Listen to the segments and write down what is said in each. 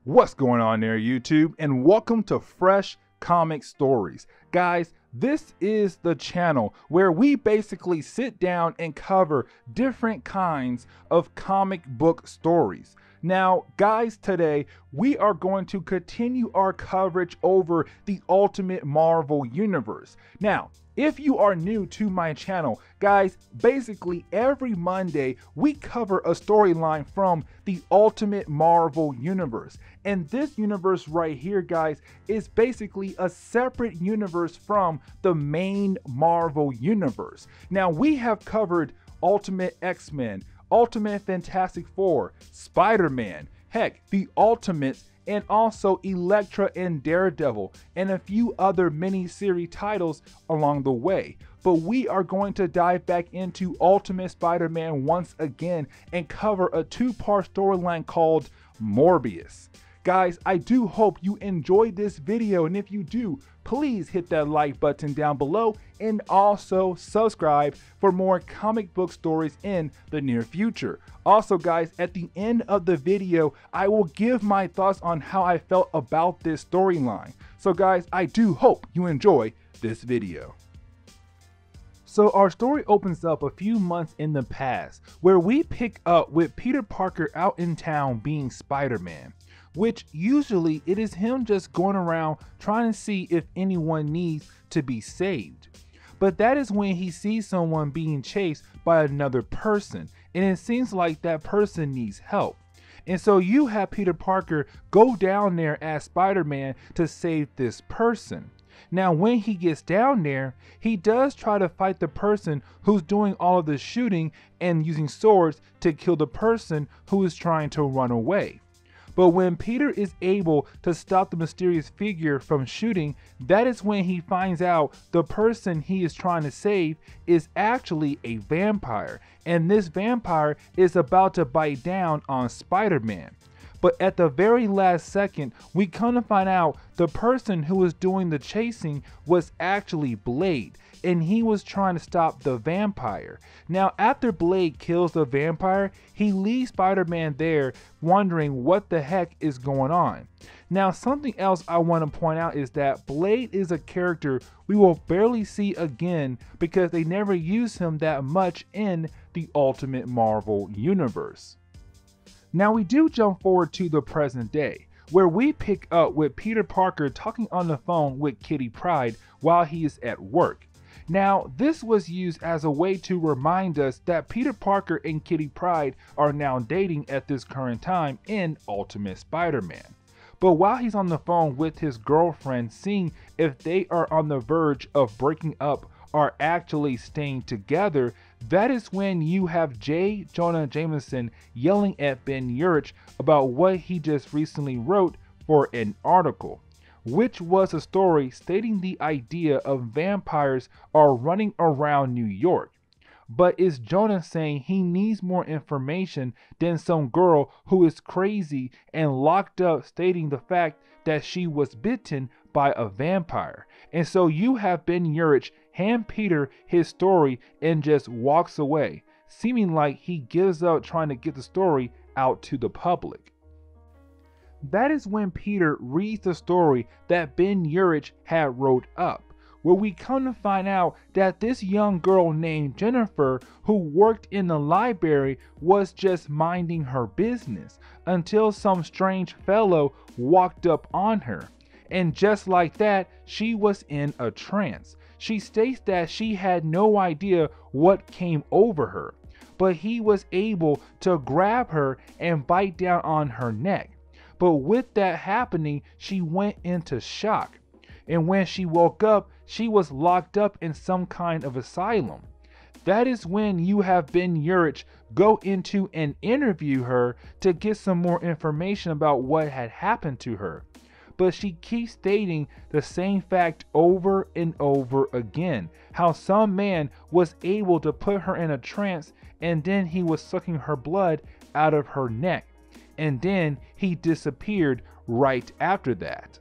What's going on there, YouTube? And welcome to Fresh Comic Stories. Guys, this is the channel where we basically sit down and cover different kinds of comic book stories. Now, guys, today we are going to continue our coverage over the Ultimate Marvel Universe. Now, if you are new to my channel, guys, basically every Monday we cover a storyline from the Ultimate Marvel Universe. And this universe right here, guys, is basically a separate universe from the main Marvel Universe. Now, we have covered Ultimate X-Men, Ultimate Fantastic Four, Spider-Man, heck, the Ultimates, and also Elektra and Daredevil, and a few other mini-series titles along the way. But we are going to dive back into Ultimate Spider-Man once again and cover a two-part storyline called Morbius. Guys, I do hope you enjoyed this video, and if you do, please hit that like button down below and also subscribe for more comic book stories in the near future. Also, guys, at the end of the video, I will give my thoughts on how I felt about this storyline. So guys, I do hope you enjoy this video. So our story opens up a few months in the past, where we pick up with Peter Parker out in town being Spider-Man, which usually it is him just going around trying to see if anyone needs to be saved. But that is when he sees someone being chased by another person, and it seems like that person needs help. And so you have Peter Parker go down there as Spider-Man to save this person. Now, when he gets down there, he does try to fight the person who's doing all of the shooting and using swords to kill the person who is trying to run away. But when Peter is able to stop the mysterious figure from shooting, that is when he finds out the person he is trying to save is actually a vampire. And this vampire is about to bite down on Spider-Man. But at the very last second, we come to find out the person who was doing the chasing was actually Blade, and he was trying to stop the vampire. Now, after Blade kills the vampire, he leaves Spider-Man there wondering what the heck is going on. Now, something else I want to point out is that Blade is a character we will barely see again because they never use him that much in the Ultimate Marvel Universe. Now, we do jump forward to the present day, where we pick up with Peter Parker talking on the phone with Kitty Pryde while he is at work. Now, this was used as a way to remind us that Peter Parker and Kitty Pryde are now dating at this current time in Ultimate Spider-Man. But while he's on the phone with his girlfriend, seeing if they are on the verge of breaking up or actually staying together, that is when you have J. Jonah Jameson yelling at Ben Urich about what he just recently wrote for an article, which was a story stating the idea of vampires are running around New York. But is Jonah saying he needs more information than some girl who is crazy and locked up stating the fact that she was bitten by a vampire? And so you have Ben Urich hand Peter his story and just walks away, seeming like he gives up trying to get the story out to the public. That is when Peter reads the story that Ben Urich had wrote up, where we come to find out that this young girl named Jennifer, who worked in the library, was just minding her business until some strange fellow walked up on her. And just like that, she was in a trance. She states that she had no idea what came over her, but he was able to grab her and bite down on her neck. But with that happening, she went into shock. And when she woke up, she was locked up in some kind of asylum. That is when you have Ben Urich go into and interview her to get some more information about what had happened to her. But she keeps stating the same fact over and over again, how some man was able to put her in a trance and then he was sucking her blood out of her neck. And then he disappeared right after that.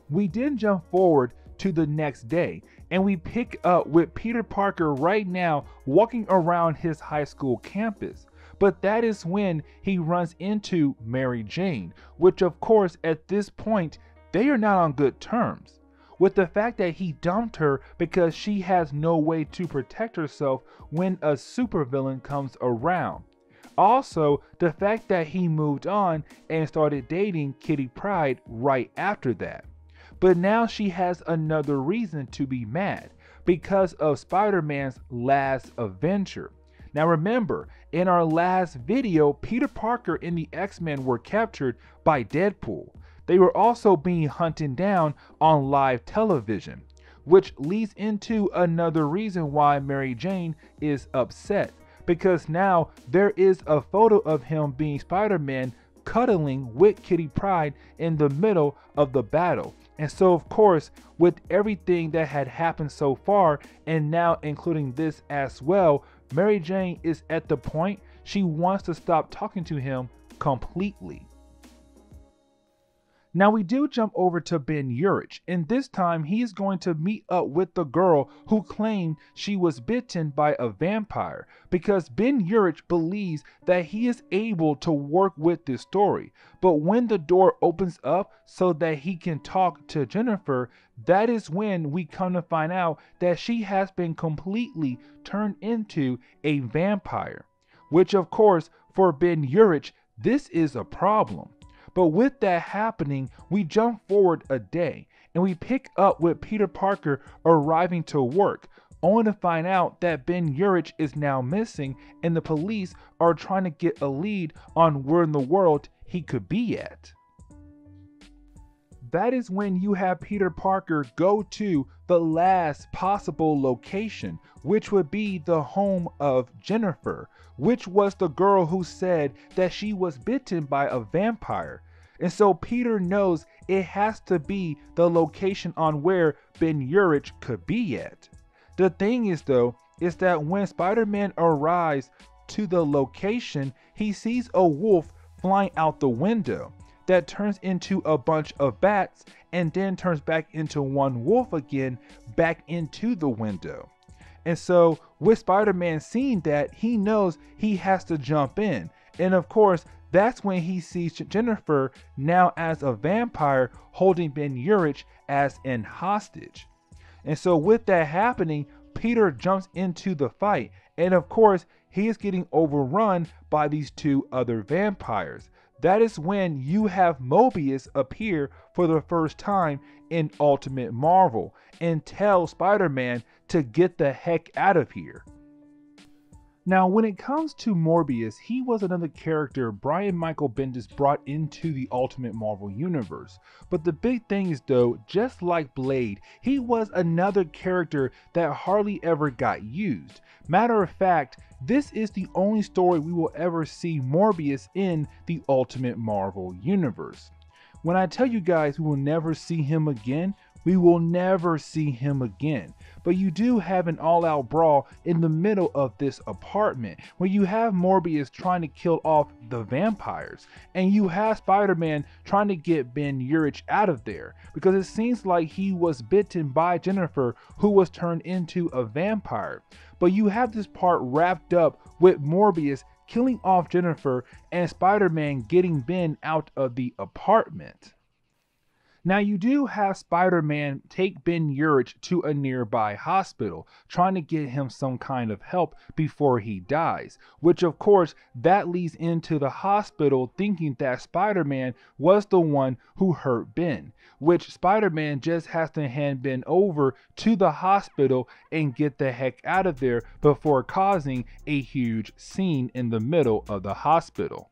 We then jump forward to the next day, and we pick up with Peter Parker right now walking around his high school campus. But that is when he runs into Mary Jane, which of course at this point, they are not on good terms. With the fact that he dumped her because she has no way to protect herself when a supervillain comes around. Also, the fact that he moved on and started dating Kitty Pryde right after that. But now she has another reason to be mad because of Spider-Man's last adventure. Now remember, in our last video, Peter Parker and the X-Men were captured by Deadpool. They were also being hunted down on live television, which leads into another reason why Mary Jane is upset, because now there is a photo of him being Spider-Man cuddling with Kitty Pryde in the middle of the battle. And so of course, with everything that had happened so far, and now including this as well, Mary Jane is at the point she wants to stop talking to him completely. Now we do jump over to Ben Urich, and this time he is going to meet up with the girl who claimed she was bitten by a vampire, because Ben Urich believes that he is able to work with this story. But when the door opens up so that he can talk to Jennifer, that is when we come to find out that she has been completely turned into a vampire. Which of course, for Ben Urich, this is a problem. But with that happening, we jump forward a day and we pick up with Peter Parker arriving to work, only to find out that Ben Urich is now missing and the police are trying to get a lead on where in the world he could be at. That is when you have Peter Parker go to the last possible location, which would be the home of Jennifer, which was the girl who said that she was bitten by a vampire. And so Peter knows it has to be the location on where Ben Urich could be at. The thing is though, is that when Spider-Man arrives to the location, he sees a wolf flying out the window that turns into a bunch of bats and then turns back into one wolf again back into the window. And so with Spider-Man seeing that, he knows he has to jump in. And of course, that's when he sees Jennifer now as a vampire holding Ben Urich as an hostage. And so with that happening, Peter jumps into the fight. And of course, he is getting overrun by these two other vampires. That is when you have Morbius appear for the first time in Ultimate Marvel and tell Spider-Man to get the heck out of here. Now, when it comes to Morbius, he was another character Brian Michael Bendis brought into the Ultimate Marvel universe. But the big thing is though, just like Blade, he was another character that hardly ever got used. Matter of fact, this is the only story we will ever see Morbius in the Ultimate Marvel universe. When I tell you guys we will never see him again, we will never see him again. But you do have an all-out brawl in the middle of this apartment where you have Morbius trying to kill off the vampires, and you have Spider-Man trying to get Ben Urich out of there because it seems like he was bitten by Jennifer, who was turned into a vampire. But you have this part wrapped up with Morbius killing off Jennifer and Spider-Man getting Ben out of the apartment. Now you do have Spider-Man take Ben Urich to a nearby hospital, trying to get him some kind of help before he dies, which of course that leads into the hospital thinking that Spider-Man was the one who hurt Ben, which Spider-Man just has to hand Ben over to the hospital and get the heck out of there before causing a huge scene in the middle of the hospital.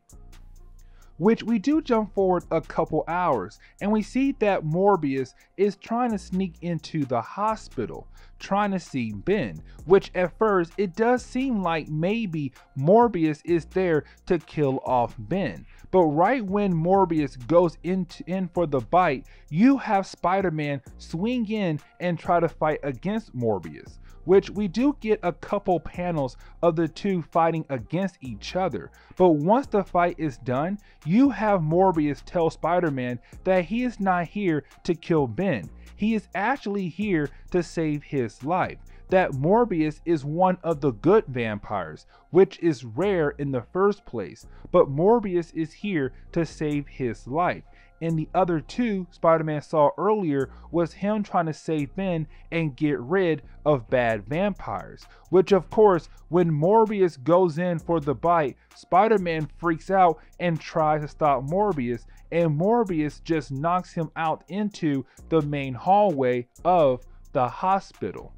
Which we do jump forward a couple hours and we see that Morbius is trying to sneak into the hospital, trying to see Ben, which at first it does seem like maybe Morbius is there to kill off Ben. But right when Morbius goes in for the bite, you have Spider-Man swing in and try to fight against Morbius, which we do get a couple panels of the two fighting against each other. But once the fight is done, you have Morbius tell Spider-Man that he is not here to kill Ben. He is actually here to save his life. that Morbius is one of the good vampires, which is rare in the first place, but Morbius is here to save his life. And the other two Spider-Man saw earlier was him trying to save Ben and get rid of bad vampires. Which of course, when Morbius goes in for the bite, Spider-Man freaks out and tries to stop Morbius, and Morbius just knocks him out into the main hallway of the hospital.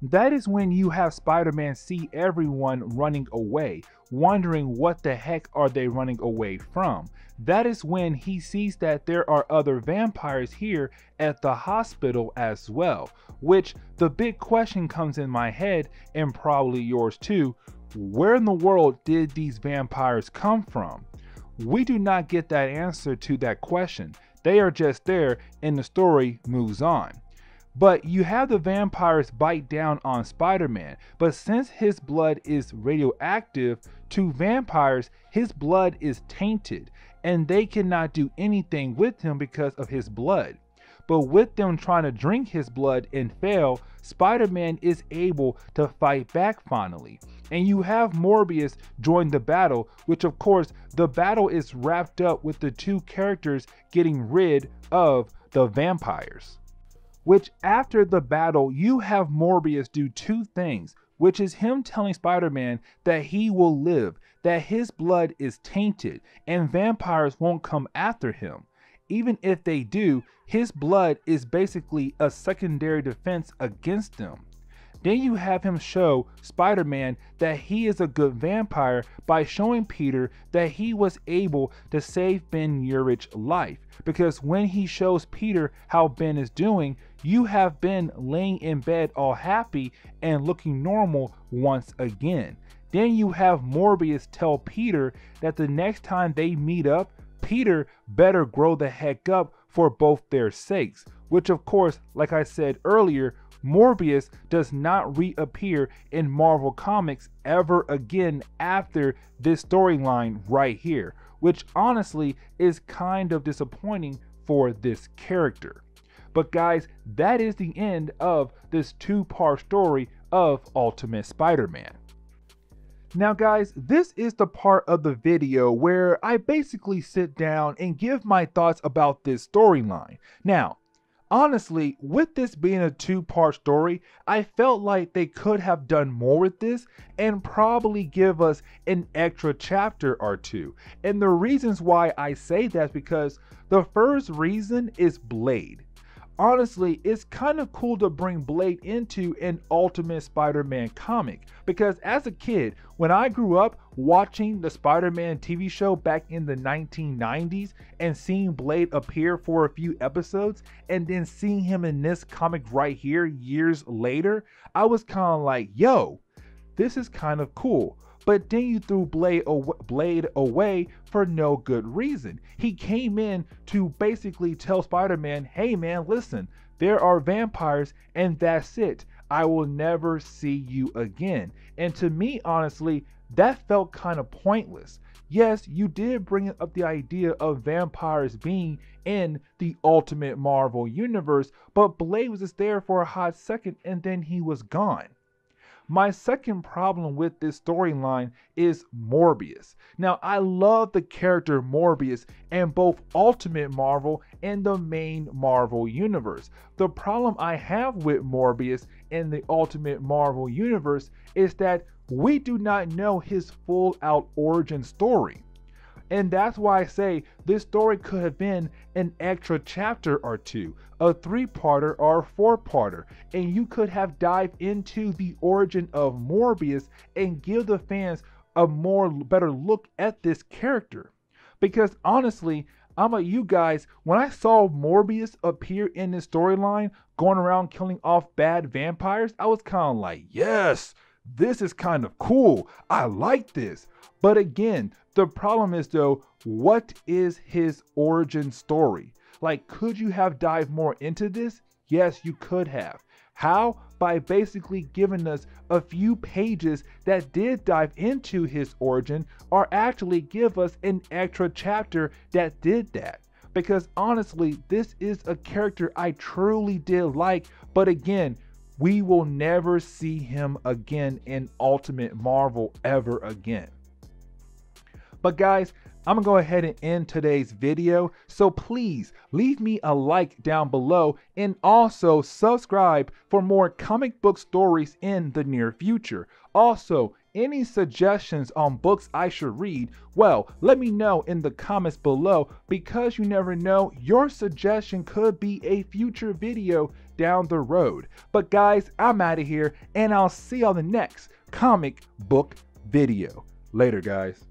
That is when you have Spider-Man see everyone running away, wondering what the heck are they running away from. That is when he sees that there are other vampires here at the hospital as well, which the big question comes in my head, and probably yours too: where in the world did these vampires come from? We do not get that answer to that question. They are just there and the story moves on. But you have the vampires bite down on Spider-Man, but since his blood is radioactive to vampires, his blood is tainted and they cannot do anything with him because of his blood. But with them trying to drink his blood and fail, Spider-Man is able to fight back finally. And you have Morbius join the battle, which of course the battle is wrapped up with the two characters getting rid of the vampires. Which after the battle, you have Morbius do two things, which is him telling Spider-Man that he will live, that his blood is tainted, and vampires won't come after him. Even if they do, his blood is basically a secondary defense against them. Then you have him show Spider-Man that he is a good vampire by showing Peter that he was able to save Ben Urich's life. Because when he shows Peter how Ben is doing, you have Ben laying in bed all happy and looking normal once again. Then you have Morbius tell Peter that the next time they meet up, Peter better grow the heck up for both their sakes. Which of course, like I said earlier, Morbius does not reappear in Marvel Comics ever again after this storyline right here, which honestly is kind of disappointing for this character. But guys, that is the end of this two-part story of Ultimate Spider-Man. Now guys, this is the part of the video where I basically sit down and give my thoughts about this storyline. Now, honestly, with this being a two-part story, I felt like they could have done more with this and probably give us an extra chapter or two. And the reasons why I say that is because the first reason is Blade. Honestly, it's kind of cool to bring Blade into an Ultimate Spider-Man comic, because as a kid, when I grew up watching the Spider-Man TV show back in the 1990s and seeing Blade appear for a few episodes and then seeing him in this comic right here years later, I was kind of like, yo, this is kind of cool. But then you threw Blade away for no good reason. He came in to basically tell Spider-Man, hey man, listen, there are vampires and that's it. I will never see you again. And to me, honestly, that felt kind of pointless. Yes, you did bring up the idea of vampires being in the Ultimate Marvel Universe, but Blade was just there for a hot second and then he was gone. My second problem with this storyline is Morbius. Now, I love the character Morbius in both Ultimate Marvel and the main Marvel Universe. The problem I have with Morbius in the Ultimate Marvel Universe is that we do not know his full-out origin story. And that's why I say this story could have been an extra chapter or two, a 3-parter or a 4-parter, and you could have dived into the origin of Morbius and give the fans a better look at this character. Because honestly, I'm like you guys, when I saw Morbius appear in this storyline, going around killing off bad vampires, I was kind of like, yes, this is kind of cool. I like this. But again, the problem is though, what is his origin story? Like, could you have dived more into this? Yes, you could have. How? By basically giving us a few pages that did dive into his origin, or actually give us an extra chapter that did that. Because honestly, this is a character I truly did like, but again, we will never see him again in Ultimate Marvel ever again. But guys, I'm gonna go ahead and end today's video, so please leave me a like down below and also subscribe for more comic book stories in the near future. Also, any suggestions on books I should read, well, let me know in the comments below, because you never know, your suggestion could be a future video down the road. But guys, I'm out of here, and I'll see you on the next comic book video. Later, guys.